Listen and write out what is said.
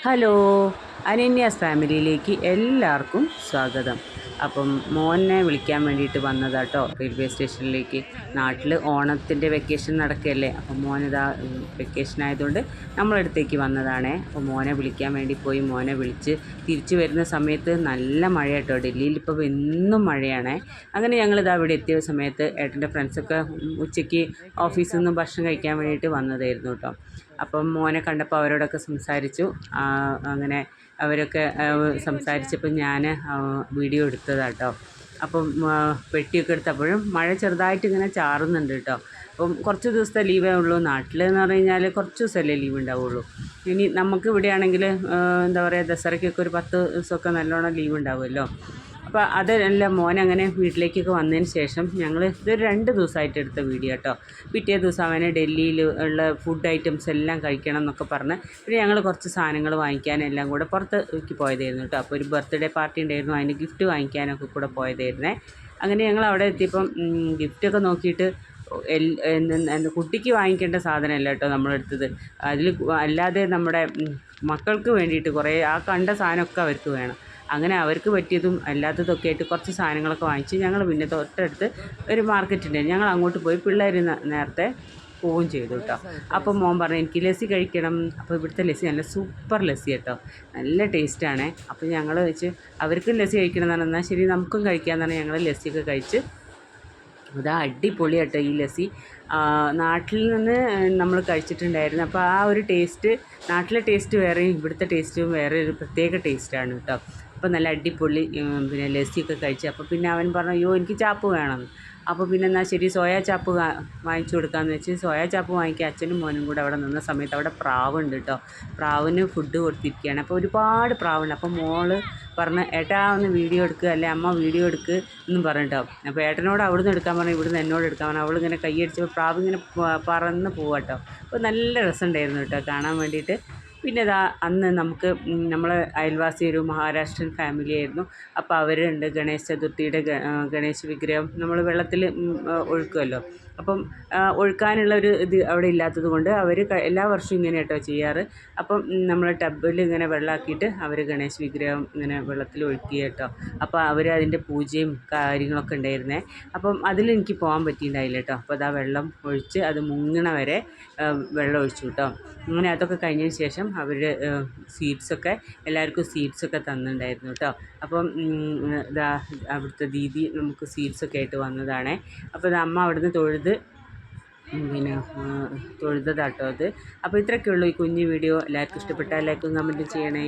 Hello, അനന്യാസ് ഫാമിലിയിലേക്ക് എല്ലാവർക്കും സ്വാഗതം. അപ്പം മോനെ വിളിക്കാൻ വേണ്ടിയിട്ട് വന്നതാട്ടോ റെയിൽവേ സ്റ്റേഷനിലേക്ക്. നാട്ടിൽ ഓണത്തിൻ്റെ വെക്കേഷൻ നടക്കുകയല്ലേ, അപ്പം മോനിതാ വെക്കേഷൻ ആയതുകൊണ്ട് നമ്മളടുത്തേക്ക് വന്നതാണേ. അപ്പോൾ മോനെ വിളിക്കാൻ വേണ്ടി പോയി. മോനെ വിളിച്ച് തിരിച്ചു വരുന്ന സമയത്ത് നല്ല മഴ കേട്ടോ. ഡൽഹിയിൽ ഇപ്പോൾ എന്നും മഴയാണേ. അങ്ങനെ ഞങ്ങളിതാ ഇവിടെ എത്തിയ സമയത്ത് ഏട്ടൻ്റെ ഫ്രണ്ട്സൊക്കെ ഉച്ചയ്ക്ക് ഓഫീസിൽ നിന്ന് ഭക്ഷണം കഴിക്കാൻ വേണ്ടിയിട്ട് വന്നതായിരുന്നു കേട്ടോ. അപ്പം മോനെ കണ്ടപ്പോൾ അവരോടൊക്കെ സംസാരിച്ചു. അങ്ങനെ അവരൊക്കെ സംസാരിച്ചപ്പോൾ ഞാൻ വീഡിയോ എടുത്തതാട്ടോ. അപ്പം പെട്ടിയൊക്കെ എടുത്തപ്പോഴും മഴ ചെറുതായിട്ട് ഇങ്ങനെ ചാറുന്നുണ്ട് കേട്ടോ. അപ്പം കുറച്ച് ദിവസത്തെ ലീവേ ഉള്ളൂ. നാട്ടിലെന്ന് പറഞ്ഞു കഴിഞ്ഞാൽ കുറച്ച് ദിവസമല്ലേ ലീവ് ഉണ്ടാവുള്ളൂ. ഇനി നമുക്ക് ഇവിടെയാണെങ്കിൽ എന്താ പറയുക, ദസറയ്ക്കൊക്കെ ഒരു 10 ദിവസമൊക്കെ നല്ലോണം ലീവ് ഉണ്ടാവുമല്ലോ. അപ്പോൾ അതെല്ലാം മോനങ്ങനെ വീട്ടിലേക്കൊക്കെ വന്നതിന് ശേഷം ഞങ്ങൾ ഇതൊരു 2 ദിവസമായിട്ട് എടുത്ത വീഡിയോ കേട്ടോ. പിറ്റേ ദിവസം അവനെ ഡൽഹിയിൽ ഉള്ള ഫുഡ് ഐറ്റംസ് എല്ലാം കഴിക്കണം എന്നൊക്കെ പറഞ്ഞ് പിന്നെ ഞങ്ങൾ കുറച്ച് സാധനങ്ങൾ വാങ്ങിക്കാനെല്ലാം കൂടെ പുറത്തേക്ക് പോയതായിരുന്നു കേട്ടോ. അപ്പോൾ ഒരു ബർത്ത്ഡേ പാർട്ടി ഉണ്ടായിരുന്നു, അതിന് ഗിഫ്റ്റ് വാങ്ങിക്കാനൊക്കെ കൂടെ പോയതായിരുന്നേ. അങ്ങനെ ഞങ്ങൾ അവിടെ എത്തിയപ്പം ഗിഫ്റ്റൊക്കെ നോക്കിയിട്ട് കുട്ടിക്ക് വാങ്ങിക്കേണ്ട സാധനമല്ല കേട്ടോ നമ്മളെടുത്തത്. അതിൽ അല്ലാതെ നമ്മുടെ മക്കൾക്ക് വേണ്ടിയിട്ട് കുറേ ആ കണ്ട സാധനമൊക്കെ അവർക്ക് വേണം. അങ്ങനെ അവർക്ക് പറ്റിയതും അല്ലാത്തതൊക്കെ ആയിട്ട് കുറച്ച് സാധനങ്ങളൊക്കെ വാങ്ങിച്ച് ഞങ്ങൾ പിന്നെ തൊട്ടടുത്ത് ഒരു മാർക്കറ്റ് ഉണ്ട്, ഞങ്ങൾ അങ്ങോട്ട് പോയി. പിള്ളേർ നേരത്തെ പോവുകയും ചെയ്തു കേട്ടോ. അപ്പം മോൻ പറഞ്ഞു എനിക്ക് ലസ്സി കഴിക്കണം. അപ്പോൾ ഇവിടുത്തെ ലസ്സി നല്ല സൂപ്പർ ലസ്സി കേട്ടോ, നല്ല ടേസ്റ്റാണ്. അപ്പോൾ ഞങ്ങൾ വെച്ച് അവർക്കും ലസ്സി കഴിക്കണം എന്ന് പറഞ്ഞാൽ ശരി നമുക്കും കഴിക്കാമെന്ന് പറഞ്ഞാൽ ഞങ്ങൾ ലസ്സിയൊക്കെ കഴിച്ച് അതാ അടിപൊളി കേട്ടോ ഈ ലസ്സി. നാട്ടിൽ നിന്ന് നമ്മൾ കഴിച്ചിട്ടുണ്ടായിരുന്നു. അപ്പോൾ ആ ഒരു ടേസ്റ്റ്, നാട്ടിലെ ടേസ്റ്റ് വേറെയും ഇവിടുത്തെ ടേസ്റ്റും വേറെ ഒരു പ്രത്യേക ടേസ്റ്റാണ് കേട്ടോ. അപ്പോൾ നല്ല അടിപൊളി പിന്നെ ലസ്സിയൊക്കെ കഴിച്ച്. അപ്പോൾ പിന്നെ അവൻ പറഞ്ഞു അയ്യോ എനിക്ക് ചാപ്പ് വേണം. അപ്പോൾ പിന്നെ എന്നാൽ ശരി സോയാ ചാപ്പ് വാങ്ങിച്ചു കൊടുക്കാമെന്ന് വെച്ച് സോയാ ചാപ്പ് വാങ്ങിക്കുക. അച്ഛനും മോനും കൂടെ അവിടെ നിന്ന സമയത്ത് അവിടെ പ്രാവുണ്ട് കേട്ടോ. പ്രാവിന് ഫുഡ് കൊടുത്തിരിക്കുകയാണ്. അപ്പോൾ ഒരുപാട് പ്രാവുണ്ട്. അപ്പോൾ മോള് പറഞ്ഞ് ഏട്ടാ ഒന്ന് വീഡിയോ എടുക്കുക, അല്ലെ അമ്മ വീഡിയോ എടുക്കുക എന്നും പറഞ്ഞിട്ടോ. അപ്പോൾ ഏട്ടനോട് അവിടുന്ന് എടുക്കാൻ പറഞ്ഞു, ഇവിടുന്ന് എന്നോട് എടുക്കാൻ പറഞ്ഞു. അവളിങ്ങനെ കൈയടിച്ചപ്പോൾ പ്രാവ് ഇങ്ങനെ പറന്ന് പോവാട്ടോ. അപ്പോൾ നല്ല രസമുണ്ടായിരുന്നു കേട്ടോ കാണാൻ വേണ്ടിയിട്ട്. പിന്നെ ഇതാ അന്ന് നമുക്ക് നമ്മളെ അയൽവാസി ഒരു മഹാരാഷ്ട്രൻ ഫാമിലി ആയിരുന്നു. അപ്പോൾ അവരുണ്ട് ഗണേശ ചതുർത്ഥിയുടെ ഗണേശ വിഗ്രഹം നമ്മൾ വെള്ളത്തിൽ ഒഴുക്കുമല്ലോ. അപ്പം ഒഴുക്കാനുള്ള ഒരു ഇത് അവിടെ ഇല്ലാത്തത് കൊണ്ട് അവർ എല്ലാ വർഷവും ഇങ്ങനെ കേട്ടോ ചെയ്യാറ്. അപ്പം നമ്മൾ ടബിൽ ഇങ്ങനെ വെള്ളമാക്കിയിട്ട് അവർ ഗണേശ വിഗ്രഹം ഇങ്ങനെ വെള്ളത്തിൽ ഒഴുക്കി കേട്ടോ. അപ്പോൾ അവർ അതിൻ്റെ പൂജയും കാര്യങ്ങളൊക്കെ ഉണ്ടായിരുന്നേ. അപ്പം അതിലെനിക്ക് പോകാൻ പറ്റിയിട്ടുണ്ടായില്ല കേട്ടോ. അപ്പോൾ അതാ വെള്ളം ഒഴിച്ച് അത് മുങ്ങണ വരെ വെള്ളം ഒഴിച്ചു കേട്ടോ. അങ്ങനെ അതൊക്കെ കഴിഞ്ഞതിന് ശേഷം അവർ സ്വീറ്റ്സൊക്കെ എല്ലാവർക്കും സ്വീറ്റ്സൊക്കെ തന്നിട്ടുണ്ടായിരുന്നു കേട്ടോ. അപ്പം ഇതാ അവിടുത്തെ ദീദി നമുക്ക് സ്വീറ്റ്സൊക്കെ ആയിട്ട് വന്നതാണേ. അപ്പോൾ ഇത് അമ്മ അവിടുന്ന് തൊഴുത് പിന്നെ തൊഴുതതാട്ടോ അത്. അപ്പോൾ ഇത്രയൊക്കെ ഉള്ളൂ ഈ കുഞ്ഞു വീഡിയോ. എല്ലാവർക്കും ഇഷ്ടപ്പെട്ടാൽ ലൈക്കും കമൻറ്റും ചെയ്യണേ.